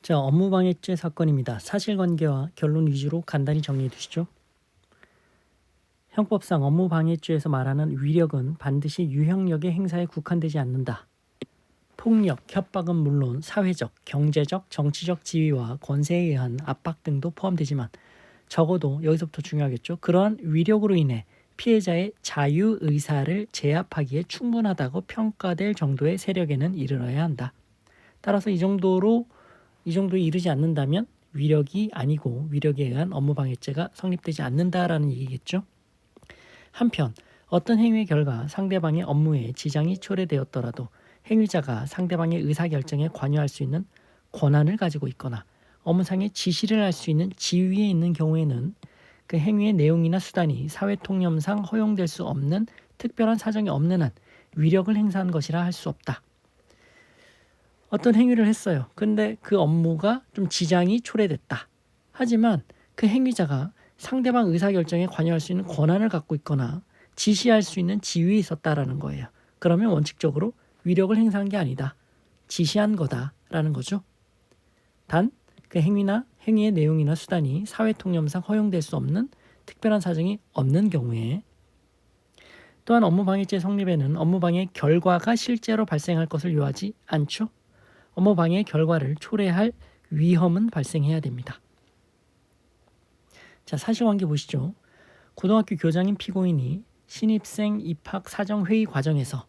자, 업무방해죄 사건입니다. 사실관계와 결론 위주로 간단히 정리해 두시죠. 형법상 업무방해죄에서 말하는 위력은 반드시 유형력의 행사에 국한되지 않는다. 폭력, 협박은 물론 사회적, 경제적, 정치적 지위와 권세에 의한 압박 등도 포함되지만 적어도 여기서부터 중요하겠죠. 그러한 위력으로 인해 피해자의 자유의사를 제압하기에 충분하다고 평가될 정도의 세력에는 이르러야 한다. 따라서 이 정도에 이르지 않는다면 위력이 아니고 위력에 의한 업무방해죄가 성립되지 않는다라는 얘기겠죠. 한편 어떤 행위의 결과 상대방의 업무에 지장이 초래되었더라도 행위자가 상대방의 의사결정에 관여할 수 있는 권한을 가지고 있거나 업무상의 지시를 할 수 있는 지위에 있는 경우에는 그 행위의 내용이나 수단이 사회통념상 허용될 수 없는 특별한 사정이 없는 한 위력을 행사한 것이라 할 수 없다. 어떤 행위를 했어요. 근데 그 업무가 좀 지장이 초래됐다. 하지만 그 행위자가 상대방 의사결정에 관여할 수 있는 권한을 갖고 있거나 지시할 수 있는 지위에 있었다라는 거예요. 그러면 원칙적으로 위력을 행사한 게 아니다. 지시한 거다라는 거죠. 단 그 행위의 내용이나 수단이 사회통념상 허용될 수 없는 특별한 사정이 없는 경우에 또한 업무방해죄 성립에는 업무방해 결과가 실제로 발생할 것을 요하지 않죠. 업무방해 결과를 초래할 위험은 발생해야 됩니다. 자, 사실관계 보시죠. 고등학교 교장인 피고인이 신입생 입학 사정회의 과정에서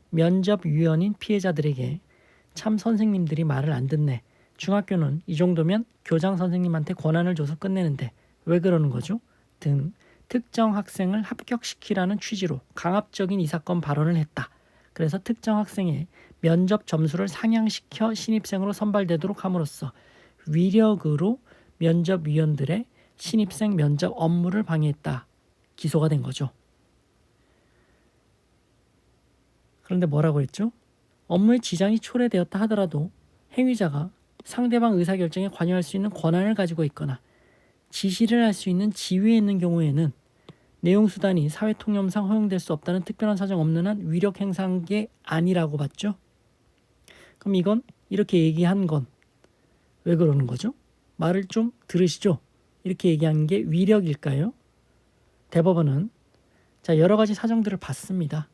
면접위원인 피해자들에게 참 선생님들이 말을 안 듣네. 중학교는 이 정도면 교장 선생님한테 권한을 줘서 끝내는데 왜 그러는 거죠? 등 특정 학생을 합격시키라는 취지로 강압적인 이 사건 발언을 했다. 그래서 특정 학생의 면접 점수를 상향시켜 신입생으로 선발되도록 함으로써 위력으로 면접위원들의 신입생 면접 업무를 방해했다. 기소가 된 거죠. 그런데 뭐라고 했죠? 업무에 지장이 초래되었다 하더라도 행위자가 상대방 의사결정에 관여할 수 있는 권한을 가지고 있거나 지시를 할 수 있는 지위에 있는 경우에는 내용 수단이 사회통념상 허용될 수 없다는 특별한 사정 없는 한 위력 행사한 게 아니라고 봤죠. 그럼 이건 이렇게 얘기한 건 왜 그러는 거죠? 말을 좀 들으시죠. 이렇게 얘기한 게 위력일까요? 대법원은 여러 가지 사정들을 봤습니다.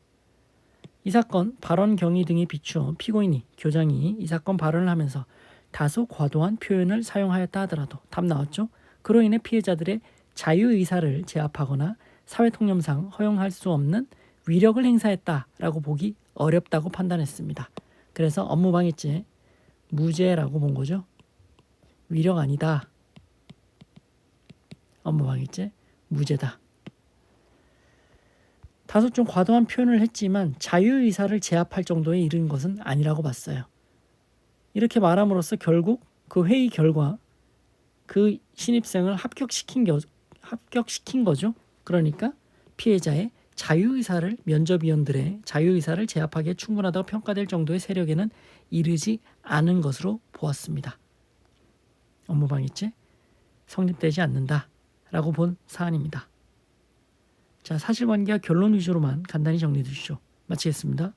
이 사건 발언 경위 등에 비추어 피고인이 교장이 이 사건 발언을 하면서 다소 과도한 표현을 사용하였다 하더라도 답 나왔죠? 그로 인해 피해자들의 자유의사를 제압하거나 사회통념상 허용할 수 없는 위력을 행사했다라고 보기 어렵다고 판단했습니다. 그래서 업무방해죄 무죄라고 본 거죠. 위력 아니다. 업무방해죄 무죄다. 다소 좀 과도한 표현을 했지만 자유의사를 제압할 정도에 이른 것은 아니라고 봤어요. 이렇게 말함으로써 결국 그 회의 결과 그 신입생을 합격시킨 거죠. 그러니까 피해자의 자유의사를 면접위원들의 자유의사를 제압하기에 충분하다고 평가될 정도의 세력에는 이르지 않은 것으로 보았습니다. 업무방해죄 성립되지 않는다라고 본 사안입니다. 자, 사실관계와 결론 위주로만 간단히 정리해 주시죠. 마치겠습니다.